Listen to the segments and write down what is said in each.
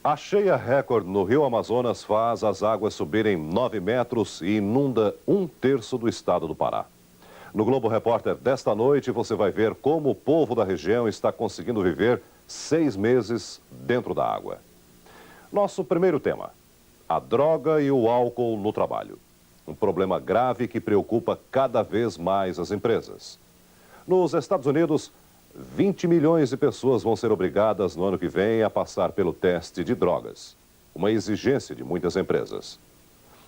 A cheia recorde no Rio Amazonas faz as águas subirem 9 metros e inunda 1/3 do estado do Pará. No Globo Repórter desta noite, você vai ver como o povo da região está conseguindo viver 6 meses dentro da água. Nosso primeiro tema: a droga e o álcool no trabalho. Um problema grave que preocupa cada vez mais as empresas. Nos Estados Unidos, 20 milhões de pessoas vão ser obrigadas no ano que vem a passar pelo teste de drogas, uma exigência de muitas empresas.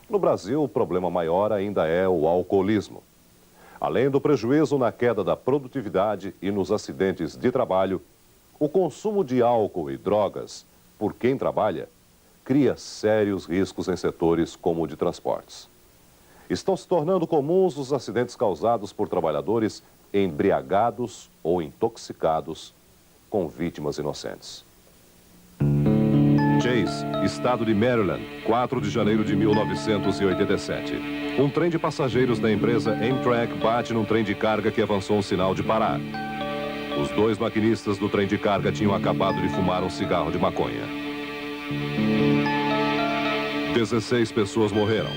No Brasil, o problema maior ainda é o alcoolismo. Além do prejuízo na queda da produtividade e nos acidentes de trabalho, o consumo de álcool e drogas por quem trabalha cria sérios riscos em setores como o de transportes. Estão se tornando comuns os acidentes causados por trabalhadores embriagados ou intoxicados, com vítimas inocentes. Chase, estado de Maryland, 4 de janeiro de 1987. Um trem de passageiros da empresa Amtrak bate num trem de carga que avançou um sinal de parar. Os 2 maquinistas do trem de carga tinham acabado de fumar um cigarro de maconha. 16 pessoas morreram.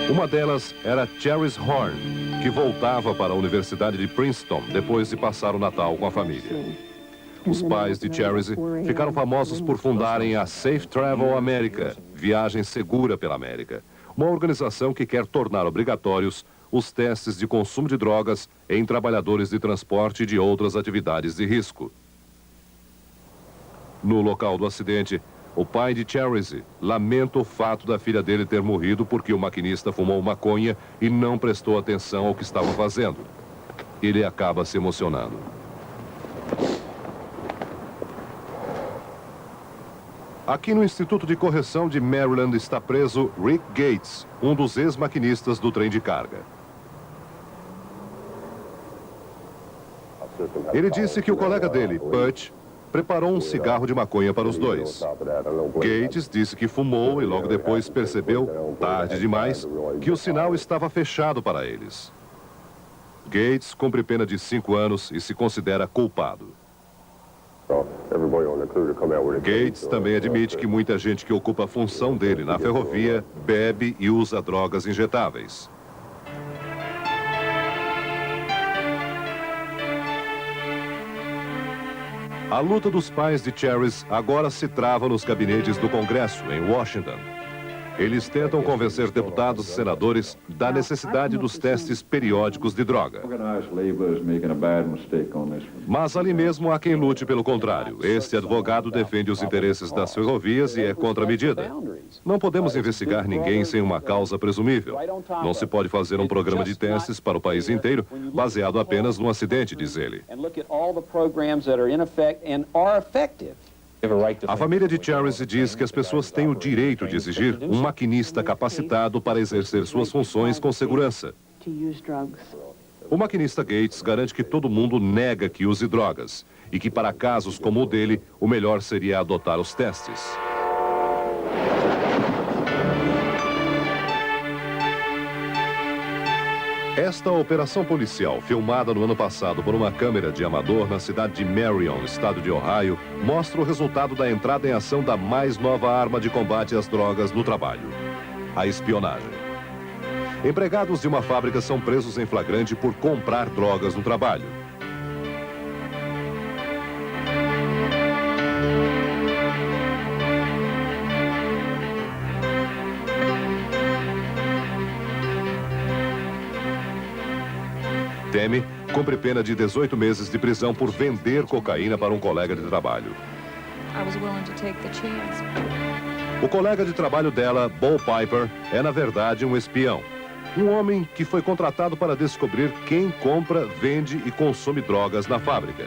Uma delas era Charis Horn, que voltava para a Universidade de Princeton depois de passar o Natal com a família. Os pais de Charis ficaram famosos por fundarem a Safe Travel America, Viagem Segura pela América, uma organização que quer tornar obrigatórios os testes de consumo de drogas em trabalhadores de transporte e de outras atividades de risco. No local do acidente, o pai de Charis lamenta o fato da filha dele ter morrido porque o maquinista fumou maconha e não prestou atenção ao que estava fazendo. Ele acaba se emocionando. Aqui no Instituto de Correção de Maryland está preso Rick Gates, um dos ex-maquinistas do trem de carga. Ele disse que o colega dele, Butch, preparou um cigarro de maconha para os 2. Gates disse que fumou e logo depois percebeu, tarde demais, que o sinal estava fechado para eles. Gates cumpre pena de 5 anos e se considera culpado. Gates também admite que muita gente que ocupa a função dele na ferrovia bebe e usa drogas injetáveis. A luta dos pais de Charis agora se trava nos gabinetes do Congresso, em Washington. Eles tentam convencer deputados e senadores da necessidade dos testes periódicos de droga. Mas ali mesmo há quem lute pelo contrário. Este advogado defende os interesses das ferrovias e é contra a medida. Não podemos investigar ninguém sem uma causa presumível. Não se pode fazer um programa de testes para o país inteiro, baseado apenas num acidente, diz ele. A família de Charis diz que as pessoas têm o direito de exigir um maquinista capacitado para exercer suas funções com segurança. O maquinista Gates garante que todo mundo nega que use drogas e que para casos como o dele, o melhor seria adotar os testes. Esta operação policial, filmada no ano passado por uma câmera de amador na cidade de Marion, estado de Ohio, mostra o resultado da entrada em ação da mais nova arma de combate às drogas no trabalho: a espionagem. Empregados de uma fábrica são presos em flagrante por comprar drogas no trabalho. Temi cumpre pena de 18 meses de prisão por vender cocaína para um colega de trabalho. O colega de trabalho dela, Bo Piper, é na verdade um espião. Um homem que foi contratado para descobrir quem compra, vende e consome drogas na fábrica.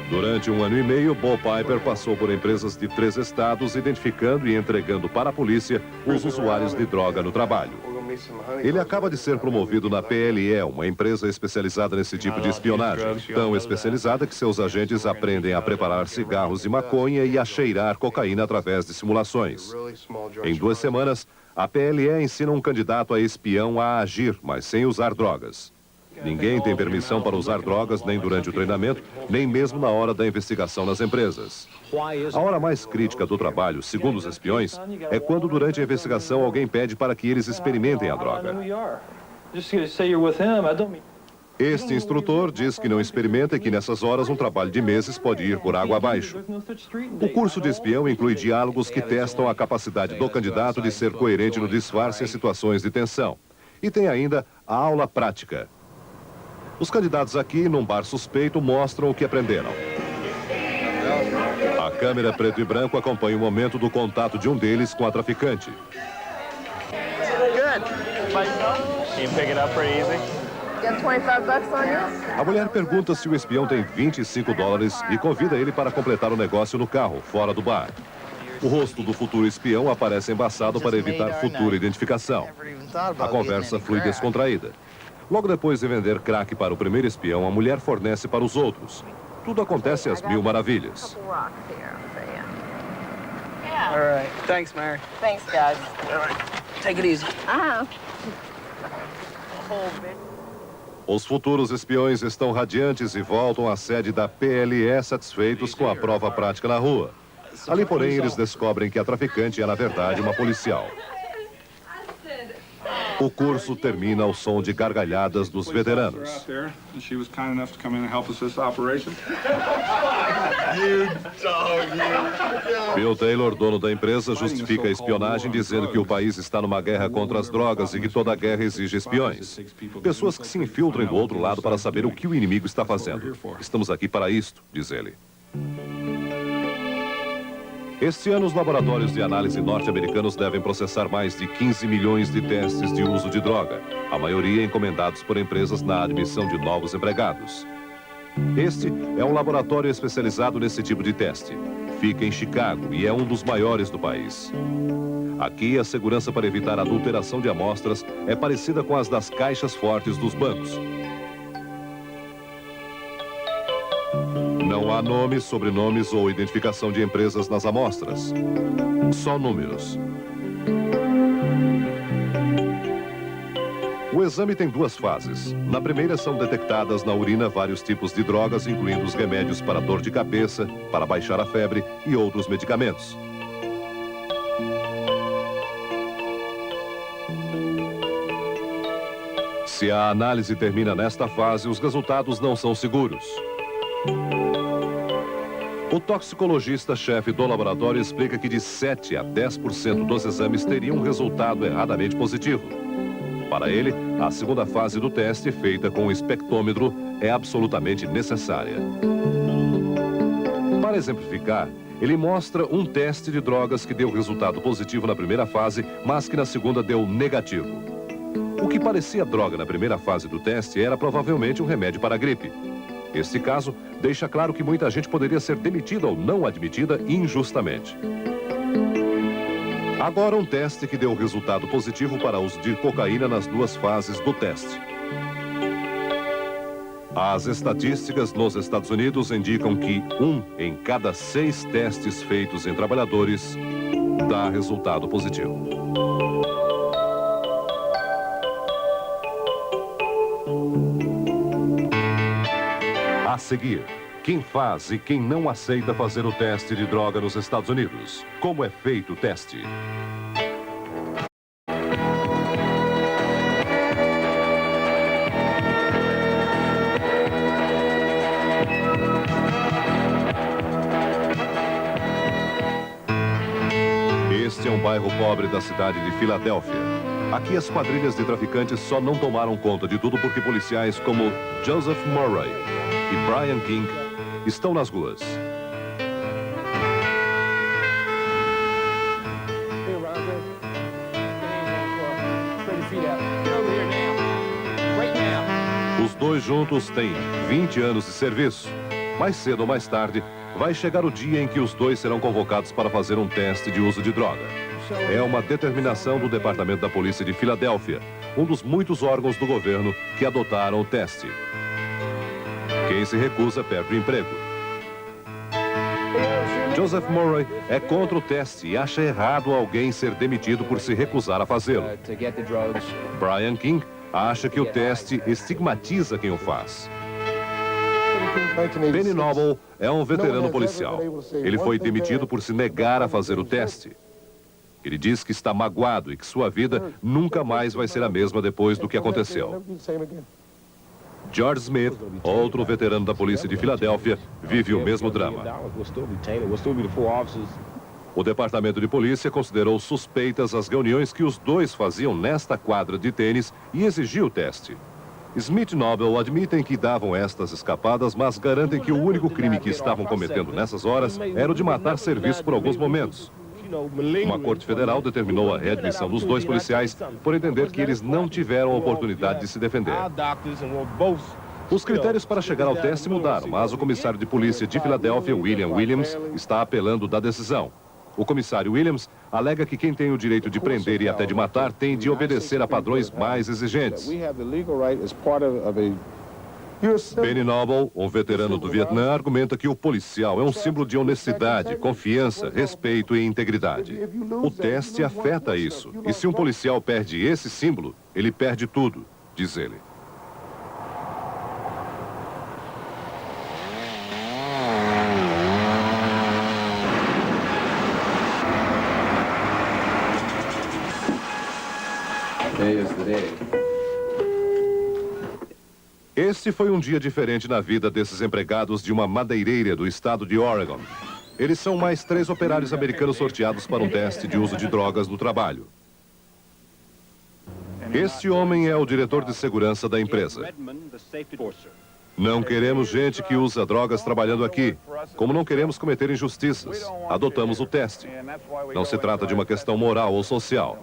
Durante 1 ano e meio, Bo Piper passou por empresas de 3 estados, identificando e entregando para a polícia os usuários de droga no trabalho. Ele acaba de ser promovido na PLE, uma empresa especializada nesse tipo de espionagem. Tão especializada que seus agentes aprendem a preparar cigarros de maconha e a cheirar cocaína através de simulações. Em 2 semanas, a PLE ensina um candidato a espião a agir, mas sem usar drogas. Ninguém tem permissão para usar drogas nem durante o treinamento, nem mesmo na hora da investigação nas empresas. A hora mais crítica do trabalho, segundo os espiões, é quando durante a investigação alguém pede para que eles experimentem a droga. Este instrutor diz que não experimenta e que nessas horas um trabalho de meses pode ir por água abaixo. O curso de espião inclui diálogos que testam a capacidade do candidato de ser coerente no disfarce em situações de tensão. E tem ainda a aula prática. Os candidatos aqui, num bar suspeito, mostram o que aprenderam. A câmera preto e branco acompanha o momento do contato de um deles com a traficante. A mulher pergunta se o espião tem $25 e convida ele para completar o negócio no carro, fora do bar. O rosto do futuro espião aparece embaçado para evitar futura identificação. A conversa flui descontraída. Logo depois de vender crack para o primeiro espião, a mulher fornece para os outros. Tudo acontece às mil maravilhas. All right. Thanks, Mary. Thanks, guys. All right. Take it easy. Os futuros espiões estão radiantes e voltam à sede da PLE satisfeitos com a prova prática na rua. Ali, porém, eles descobrem que a traficante é, na verdade, uma policial. O curso termina ao som de gargalhadas dos veteranos. Bill Taylor, dono da empresa, justifica a espionagem dizendo que o país está numa guerra contra as drogas e que toda guerra exige espiões. Pessoas que se infiltram do outro lado para saber o que o inimigo está fazendo. Estamos aqui para isto, diz ele. Este ano, os laboratórios de análise norte-americanos devem processar mais de 15 milhões de testes de uso de droga, a maioria encomendados por empresas na admissão de novos empregados. Este é um laboratório especializado nesse tipo de teste. Fica em Chicago e é um dos maiores do país. Aqui, a segurança para evitar a adulteração de amostras é parecida com as das caixas fortes dos bancos. Não há nomes, sobrenomes ou identificação de empresas nas amostras. Só números. O exame tem duas fases. Na primeira são detectadas na urina vários tipos de drogas, incluindo os remédios para dor de cabeça, para baixar a febre e outros medicamentos. Se a análise termina nesta fase, os resultados não são seguros. O toxicologista-chefe do laboratório explica que de 7 a 10% dos exames teriam um resultado erradamente positivo. Para ele, a segunda fase do teste, feita com o espectrômetro, é absolutamente necessária. Para exemplificar, ele mostra um teste de drogas que deu resultado positivo na primeira fase, mas que na segunda deu negativo. O que parecia droga na primeira fase do teste era provavelmente um remédio para a gripe. Este caso deixa claro que muita gente poderia ser demitida ou não admitida injustamente. Agora um teste que deu resultado positivo para uso de cocaína nas duas fases do teste. As estatísticas nos Estados Unidos indicam que 1 em cada 6 testes feitos em trabalhadores dá resultado positivo. A seguir, quem faz e quem não aceita fazer o teste de droga nos Estados Unidos. Como é feito o teste? Este é um bairro pobre da cidade de Filadélfia. Aqui as quadrilhas de traficantes só não tomaram conta de tudo porque policiais como Joseph Murray e Brian King estão nas ruas. Os dois juntos têm 20 anos de serviço. Mais cedo ou mais tarde, vai chegar o dia em que os dois serão convocados para fazer um teste de uso de droga. É uma determinação do Departamento da Polícia de Filadélfia, um dos muitos órgãos do governo que adotaram o teste. Quem se recusa perde o emprego. Joseph Murray é contra o teste e acha errado alguém ser demitido por se recusar a fazê-lo. Brian King acha que o teste estigmatiza quem o faz. Benny Noble é um veterano policial. Ele foi demitido por se negar a fazer o teste. Ele diz que está magoado e que sua vida nunca mais vai ser a mesma depois do que aconteceu. George Smith, outro veterano da polícia de Filadélfia, vive o mesmo drama. O departamento de polícia considerou suspeitas as reuniões que os dois faziam nesta quadra de tênis e exigiu o teste. Smith e Noble admitem que davam estas escapadas, mas garantem que o único crime que estavam cometendo nessas horas era o de matar serviço por alguns momentos. Uma corte federal determinou a readmissão dos dois policiais por entender que eles não tiveram a oportunidade de se defender. Os critérios para chegar ao teste mudaram, mas o comissário de polícia de Filadélfia, William Williams, está apelando da decisão. O comissário Williams alega que quem tem o direito de prender e até de matar tem de obedecer a padrões mais exigentes. Benny Noble, um veterano do Vietnã, argumenta que o policial é um símbolo de honestidade, confiança, respeito e integridade. O teste afeta isso. E se um policial perde esse símbolo, ele perde tudo, diz ele. Este foi um dia diferente na vida desses empregados de uma madeireira do estado de Oregon. Eles são mais 3 operários americanos sorteados para um teste de uso de drogas no trabalho. Este homem é o diretor de segurança da empresa. Não queremos gente que usa drogas trabalhando aqui. Como não queremos cometer injustiças, adotamos o teste. Não se trata de uma questão moral ou social.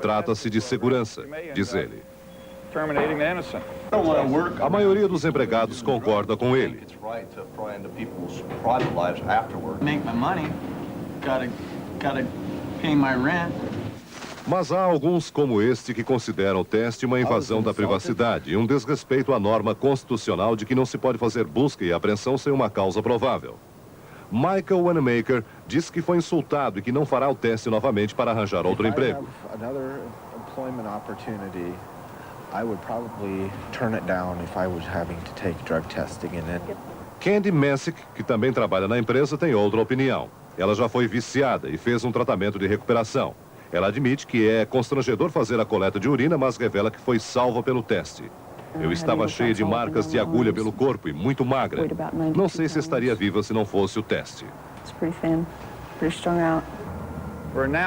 Trata-se de segurança, diz ele. A maioria dos empregados concorda com ele. Mas há alguns como este que consideram o teste uma invasão da privacidade e um desrespeito à norma constitucional de que não se pode fazer busca e apreensão sem uma causa provável. Michael Wanamaker diz que foi insultado e que não fará o teste novamente para arranjar outro emprego. Candy Messick, que também trabalha na empresa, tem outra opinião. Ela já foi viciada e fez um tratamento de recuperação. Ela admite que é constrangedor fazer a coleta de urina, mas revela que foi salva pelo teste. Eu estava cheia de marcas de agulha pelo corpo e muito magra. Não sei se estaria viva se não fosse o teste.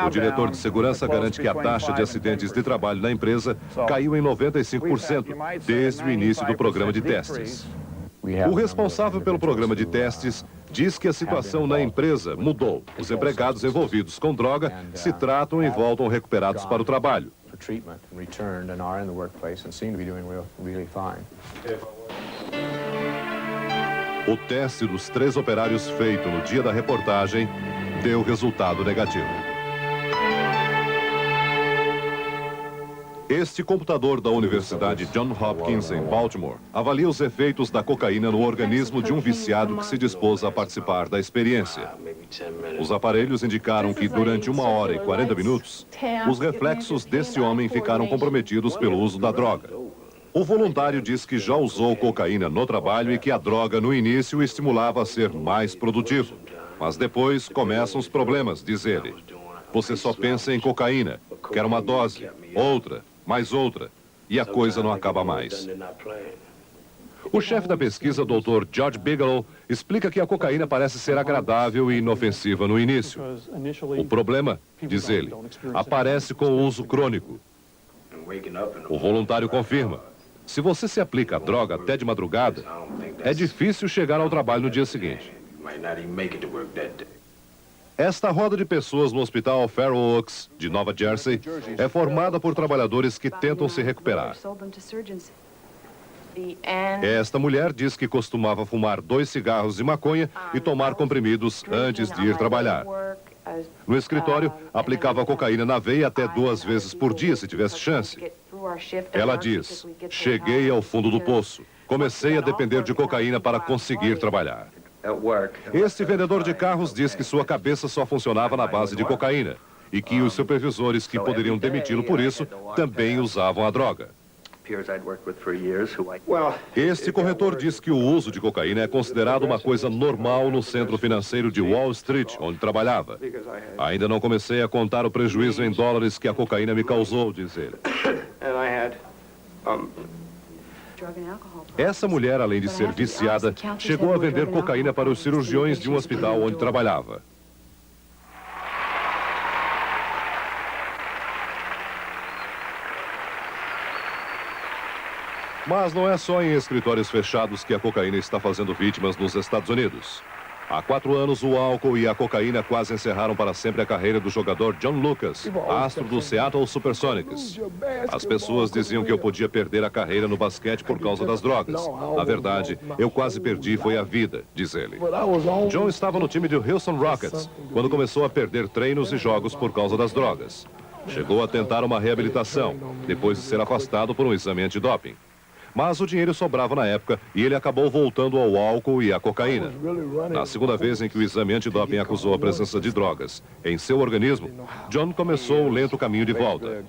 O diretor de segurança garante que a taxa de acidentes de trabalho na empresa caiu em 95% desde o início do programa de testes. O responsável pelo programa de testes diz que a situação na empresa mudou. Os empregados envolvidos com droga se tratam e voltam recuperados para o trabalho. O teste dos 3 operários feito no dia da reportagem deu resultado negativo. Este computador da Universidade Johns Hopkins, em Baltimore, avalia os efeitos da cocaína no organismo de um viciado que se dispôs a participar da experiência. Os aparelhos indicaram que durante 1 hora e 40 minutos, os reflexos desse homem ficaram comprometidos pelo uso da droga. O voluntário diz que já usou cocaína no trabalho e que a droga no início o estimulava a ser mais produtivo. Mas depois começam os problemas, diz ele. Você só pensa em cocaína, quer uma dose, outra, mais outra, e a coisa não acaba mais. O chefe da pesquisa, Dr. George Bigelow, explica que a cocaína parece ser agradável e inofensiva no início. O problema, diz ele, aparece com o uso crônico. O voluntário confirma. Se você se aplica a droga até de madrugada, é difícil chegar ao trabalho no dia seguinte. Esta roda de pessoas no hospital Fair Oaks, de Nova Jersey, é formada por trabalhadores que tentam se recuperar. Esta mulher diz que costumava fumar 2 cigarros de maconha e tomar comprimidos antes de ir trabalhar. No escritório, aplicava cocaína na veia até 2 vezes por dia, se tivesse chance. Ela diz, cheguei ao fundo do poço. Comecei a depender de cocaína para conseguir trabalhar. Este vendedor de carros diz que sua cabeça só funcionava na base de cocaína e que os supervisores que poderiam demiti-lo por isso também usavam a droga. Este corretor disse que o uso de cocaína é considerado uma coisa normal no centro financeiro de Wall Street, onde trabalhava. Ainda não comecei a contar o prejuízo em dólares que a cocaína me causou, diz ele. Essa mulher, além de ser viciada, chegou a vender cocaína para os cirurgiões de um hospital onde trabalhava. Mas não é só em escritórios fechados que a cocaína está fazendo vítimas nos Estados Unidos. Há 4 anos, o álcool e a cocaína quase encerraram para sempre a carreira do jogador John Lucas, astro do Seattle Supersonics. As pessoas diziam que eu podia perder a carreira no basquete por causa das drogas. Na verdade, eu quase perdi foi a vida, diz ele. John estava no time do Houston Rockets, quando começou a perder treinos e jogos por causa das drogas. Chegou a tentar uma reabilitação, depois de ser afastado por um exame antidoping. Mas o dinheiro sobrava na época e ele acabou voltando ao álcool e à cocaína. Na segunda vez em que o exame antidoping acusou a presença de drogas em seu organismo, John começou um lento caminho de volta.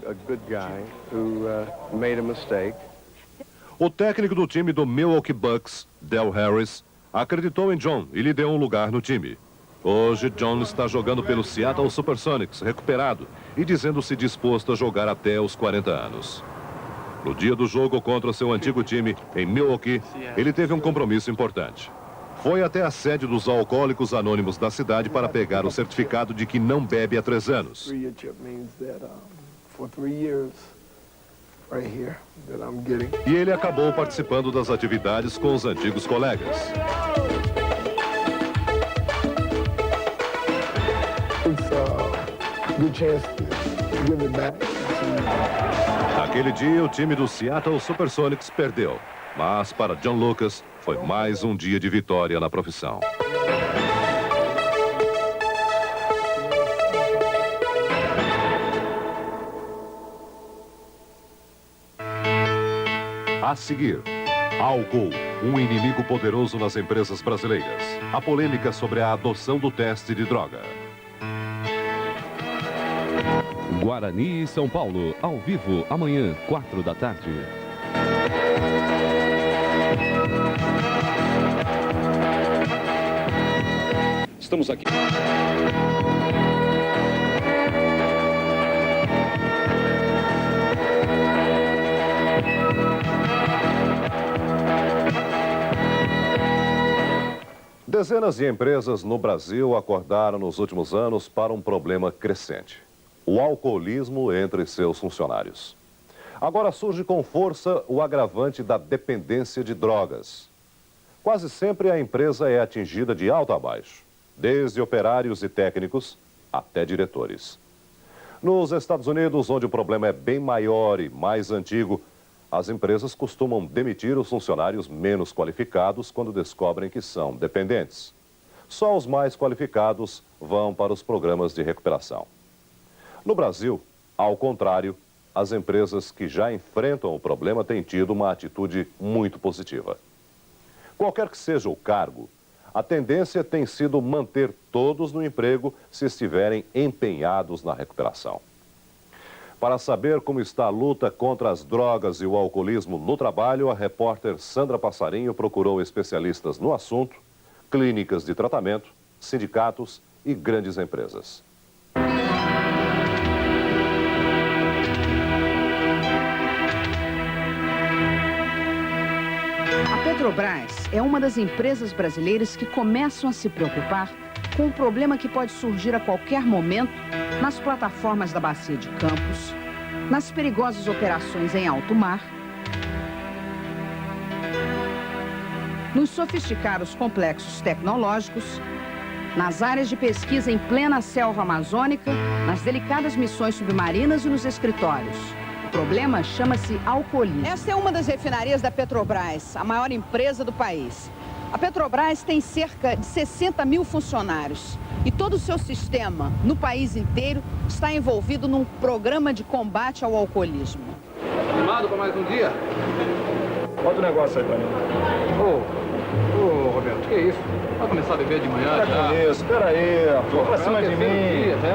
O técnico do time do Milwaukee Bucks, Del Harris, acreditou em John e lhe deu um lugar no time. Hoje, John está jogando pelo Seattle Supersonics, recuperado, e dizendo-se disposto a jogar até os 40 anos. No dia do jogo contra seu antigo time, em Milwaukee, ele teve um compromisso importante. Foi até a sede dos Alcoólicos Anônimos da cidade para pegar o certificado de que não bebe há 3 anos. E ele acabou participando das atividades com os antigos colegas. Naquele dia, o time do Seattle Supersonics perdeu. Mas, para John Lucas, foi mais um dia de vitória na profissão. A seguir, álcool, um inimigo poderoso nas empresas brasileiras. A polêmica sobre a adoção do teste de droga. Guarani e São Paulo, ao vivo, amanhã, 4 da tarde. Estamos aqui. Dezenas de empresas no Brasil acordaram nos últimos anos para um problema crescente: o alcoolismo entre seus funcionários. Agora surge com força o agravante da dependência de drogas. Quase sempre a empresa é atingida de alto a baixo, desde operários e técnicos até diretores. Nos Estados Unidos, onde o problema é bem maior e mais antigo, as empresas costumam demitir os funcionários menos qualificados quando descobrem que são dependentes. Só os mais qualificados vão para os programas de recuperação. No Brasil, ao contrário, as empresas que já enfrentam o problema têm tido uma atitude muito positiva. Qualquer que seja o cargo, a tendência tem sido manter todos no emprego se estiverem empenhados na recuperação. Para saber como está a luta contra as drogas e o alcoolismo no trabalho, a repórter Sandra Passarinho procurou especialistas no assunto, clínicas de tratamento, sindicatos e grandes empresas. A Petrobras é uma das empresas brasileiras que começam a se preocupar com um problema que pode surgir a qualquer momento nas plataformas da Bacia de Campos, nas perigosas operações em alto mar, nos sofisticados complexos tecnológicos, nas áreas de pesquisa em plena selva amazônica, nas delicadas missões submarinas e nos escritórios. O problema chama-se alcoolismo. Esta é uma das refinarias da Petrobras, a maior empresa do país. A Petrobras tem cerca de 60 mil funcionários e todo o seu sistema, no país inteiro, está envolvido num programa de combate ao alcoolismo. Animado para mais um dia? Bota o negócio aí pra mim. Ô, Roberto, que isso? Vai começar a beber de manhã Para já? com isso, peraí, rapaz. Pra cima de mim.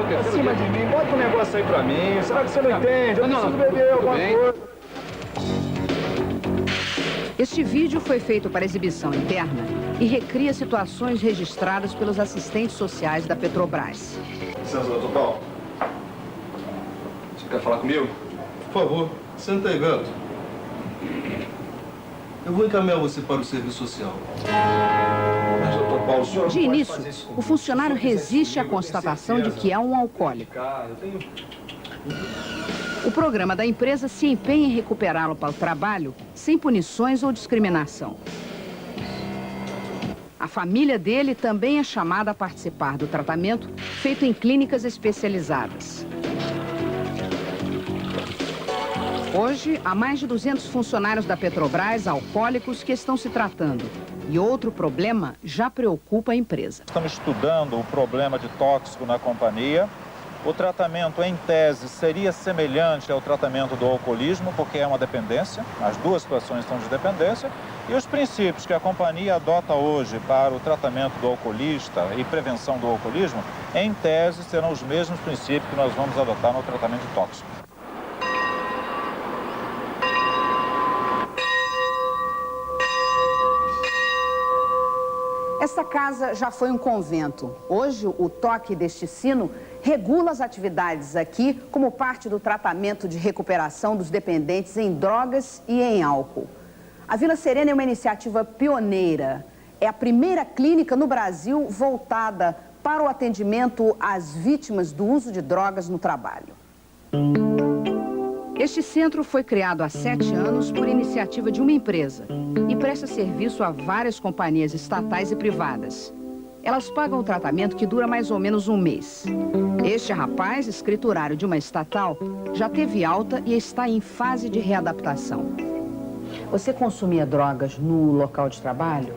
Pra cima de mim, bota o negócio aí pra mim. Será que você não entende? Eu preciso beber alguma coisa. Este vídeo foi feito para exibição interna e recria situações registradas pelos assistentes sociais da Petrobras. Licença, doutor Paulo. Você quer falar comigo? Por favor, senta aí, gato. Eu vou encaminhar você para o serviço social. Mas, doutor Paulo, o senhor De início, o funcionário resiste à constatação de que é um alcoólico. O programa da empresa se empenha em recuperá-lo para o trabalho sem punições ou discriminação. A família dele também é chamada a participar do tratamento feito em clínicas especializadas. Hoje, há mais de 200 funcionários da Petrobras alcoólicos que estão se tratando. E outro problema já preocupa a empresa. Estamos estudando o problema de tóxico na companhia. O tratamento, em tese, seria semelhante ao tratamento do alcoolismo, porque é uma dependência. As duas situações são de dependência. E os princípios que a companhia adota hoje para o tratamento do alcoolista e prevenção do alcoolismo, em tese, serão os mesmos princípios que nós vamos adotar no tratamento de tóxico. Esta casa já foi um convento. Hoje, o toque deste sino regula as atividades aqui como parte do tratamento de recuperação dos dependentes em drogas e em álcool. A Vila Serena é uma iniciativa pioneira. É a primeira clínica no Brasil voltada para o atendimento às vítimas do uso de drogas no trabalho. Este centro foi criado há 7 anos por iniciativa de uma empresa e presta serviço a várias companhias estatais e privadas. Elas pagam o tratamento que dura mais ou menos um mês. Este rapaz, escriturário de uma estatal, já teve alta e está em fase de readaptação. Você consumia drogas no local de trabalho?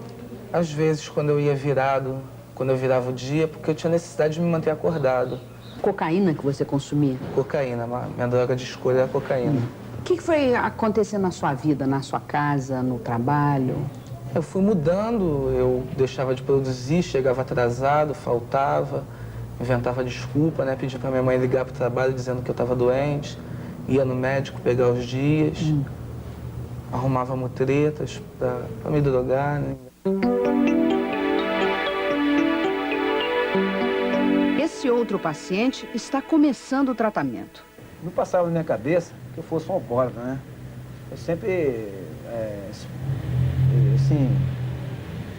Às vezes, quando eu ia virado, quando eu virava o dia, porque eu tinha necessidade de me manter acordado. Cocaína que você consumia? Cocaína, minha droga de escolha é a cocaína. O que foi acontecendo na sua vida, na sua casa, no trabalho? Eu fui mudando, eu deixava de produzir, chegava atrasado, faltava, inventava desculpa, né? Pedia pra minha mãe ligar pro trabalho dizendo que eu estava doente, ia no médico pegar os dias, arrumava mutretas pra me drogar, né? Esse outro paciente está começando o tratamento. Não passava na minha cabeça que eu fosse um alcoólatra, né? Eu sempre,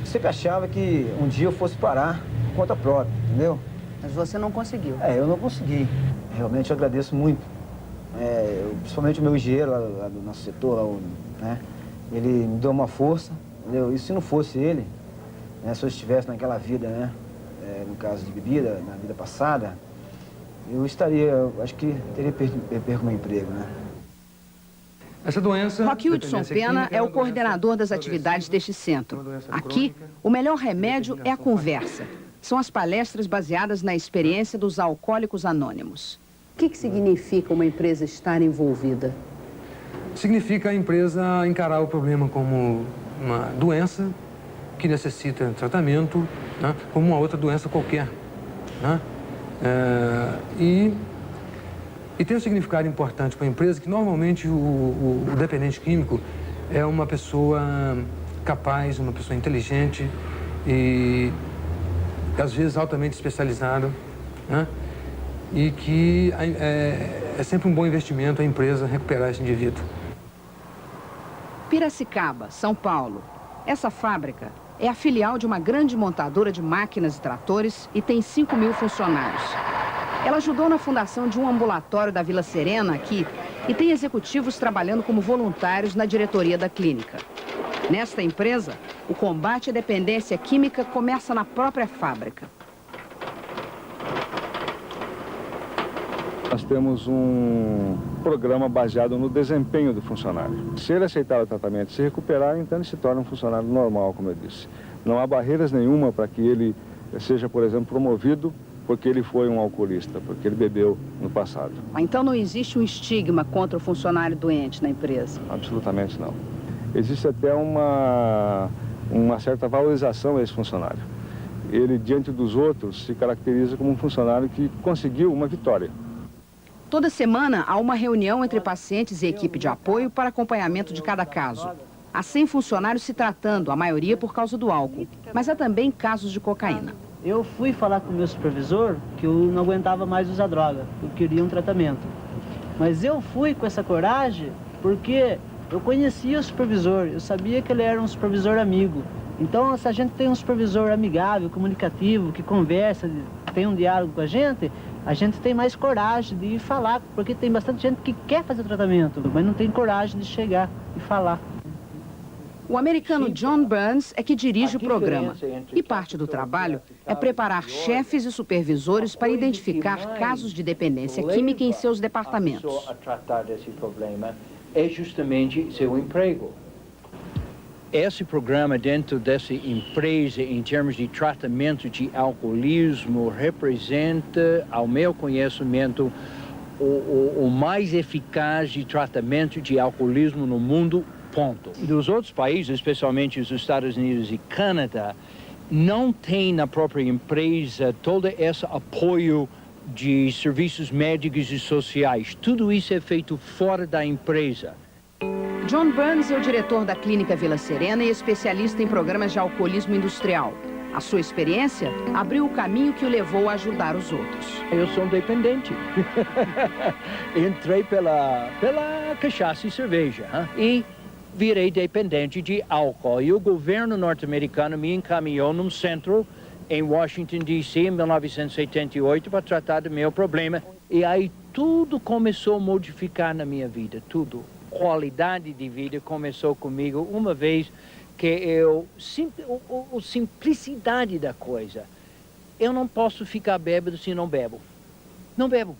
sempre achava que um dia eu fosse parar por conta própria, entendeu? Mas você não conseguiu. Eu não consegui. Realmente eu agradeço muito. Principalmente o meu engenheiro lá do nosso setor, né? Ele me deu uma força, entendeu? E se não fosse ele, né, se eu estivesse naquela vida, né? No caso de bebida, na vida passada, eu acho que teria perco meu emprego, né? Essa doença... Roquildson Pena é o coordenador das atividades deste centro. Aqui, o melhor remédio é a conversa. São as palestras baseadas na experiência dos alcoólicos anônimos. O que significa uma empresa estar envolvida? Significa a empresa encarar o problema como uma doença que necessita tratamento, né, como uma outra doença qualquer, né? E tem um significado importante para a empresa que normalmente o dependente químico é uma pessoa capaz, uma pessoa inteligente e às vezes altamente especializada, né? E que é sempre um bom investimento a empresa recuperar esse indivíduo. Piracicaba, São Paulo. Essa fábrica é a filial de uma grande montadora de máquinas e tratores e tem 5.000 funcionários. Ela ajudou na fundação de um ambulatório da Vila Serena aqui e tem executivos trabalhando como voluntários na diretoria da clínica. Nesta empresa, o combate à dependência química começa na própria fábrica. Nós temos um programa baseado no desempenho do funcionário. Se ele aceitar o tratamento e se recuperar, então ele se torna um funcionário normal, como eu disse. Não há barreiras nenhuma para que ele seja, por exemplo, promovido porque ele foi um alcoolista, porque ele bebeu no passado. Então não existe um estigma contra o funcionário doente na empresa? Absolutamente não. Existe até uma certa valorização a esse funcionário. Ele, diante dos outros, se caracteriza como um funcionário que conseguiu uma vitória. Toda semana há uma reunião entre pacientes e equipe de apoio para acompanhamento de cada caso. Há 100 funcionários se tratando, a maioria por causa do álcool. Mas há também casos de cocaína. Eu fui falar com o meu supervisor que eu não aguentava mais usar droga, eu queria um tratamento. Mas eu fui com essa coragem porque eu conhecia o supervisor, eu sabia que ele era um supervisor amigo. Então, se a gente tem um supervisor amigável, comunicativo, que conversa, tem um diálogo com a gente tem mais coragem de ir falar, porque tem bastante gente que quer fazer o tratamento, mas não tem coragem de chegar e falar. O americano John Burns é que dirige o programa. E parte do trabalho é preparar chefes e supervisores para identificar casos de dependência química em seus departamentos. A tratar desse problema é justamente seu emprego. Esse programa dentro dessa empresa, em termos de tratamento de alcoolismo, representa, ao meu conhecimento, o mais eficaz de tratamento de alcoolismo no mundo, ponto. Dos outros países, especialmente os Estados Unidos e Canadá, não tem na própria empresa todo esse apoio de serviços médicos e sociais. Tudo isso é feito fora da empresa. John Burns é o diretor da Clínica Vila Serena e especialista em programas de alcoolismo industrial. A sua experiência abriu o caminho que o levou a ajudar os outros. Eu sou um dependente. Entrei pela cachaça e cerveja, e virei dependente de álcool. E o governo norte-americano me encaminhou num centro em Washington, D.C., em 1978, para tratar do meu problema. E aí tudo começou a modificar na minha vida, tudo. Qualidade de vida começou comigo uma vez que a simplicidade da coisa. Eu não posso ficar bêbado se não bebo. Não bebo.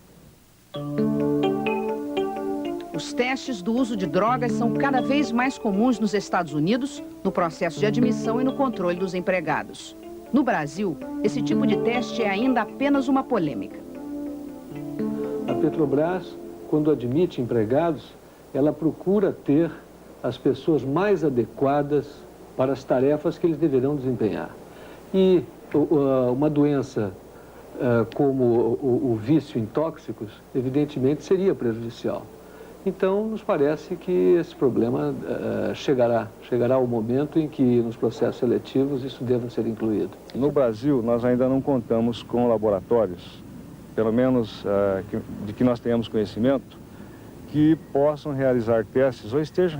Os testes do uso de drogas são cada vez mais comuns nos Estados Unidos, no processo de admissão e no controle dos empregados. No Brasil, esse tipo de teste é ainda apenas uma polêmica. A Petrobras, quando admite empregados, ela procura ter as pessoas mais adequadas para as tarefas que eles deverão desempenhar. E uma doença como o vício em tóxicos, evidentemente, seria prejudicial. Então, nos parece que esse problema chegará ao momento em que, nos processos seletivos, isso deva ser incluído. No Brasil, nós ainda não contamos com laboratórios, pelo menos de que nós tenhamos conhecimento, que possam realizar testes ou estejam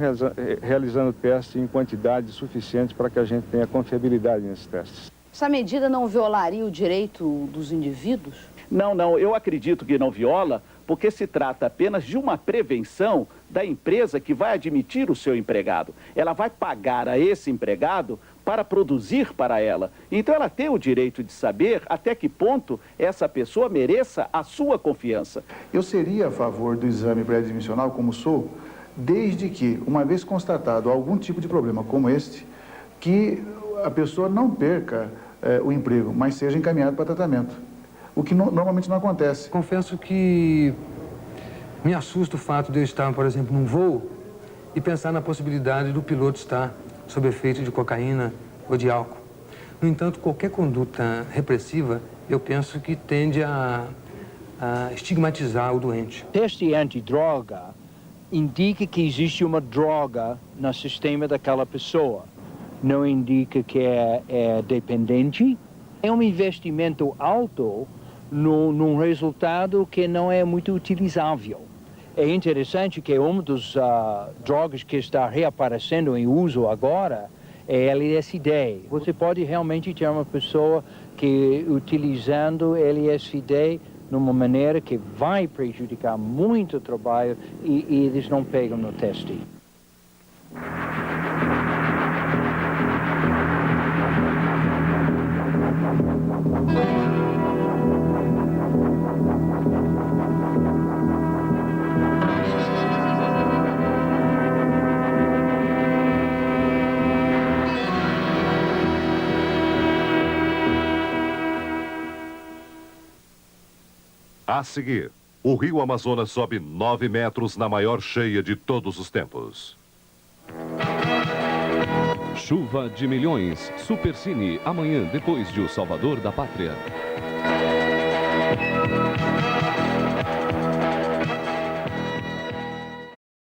realizando testes em quantidade suficiente para que a gente tenha confiabilidade nesses testes. Essa medida não violaria o direito dos indivíduos? Não, eu acredito que não viola, porque se trata apenas de uma prevenção da empresa que vai admitir o seu empregado. Ela vai pagar a esse empregado para produzir para ela. Então ela tem o direito de saber até que ponto essa pessoa mereça a sua confiança. Eu seria a favor do exame pré-admissional, como sou, desde que, uma vez constatado algum tipo de problema como este, que a pessoa não perca o emprego, mas seja encaminhado para tratamento. O que normalmente não acontece. Confesso que me assusta o fato de eu estar, por exemplo, num voo e pensar na possibilidade do piloto estar sob efeito de cocaína ou de álcool. No entanto, qualquer conduta repressiva, eu penso que tende a estigmatizar o doente. Teste antidroga indica que existe uma droga no sistema daquela pessoa. Não indica que é dependente. É um investimento alto num resultado que não é muito utilizável. É interessante que uma das drogas que está reaparecendo em uso agora é LSD. Você pode realmente ter uma pessoa que utilizando LSD numa maneira que vai prejudicar muito o trabalho e eles não pegam no teste. A seguir, o rio Amazonas sobe 9 metros na maior cheia de todos os tempos. Chuva de milhões. Supercine, amanhã, depois de O Salvador da Pátria.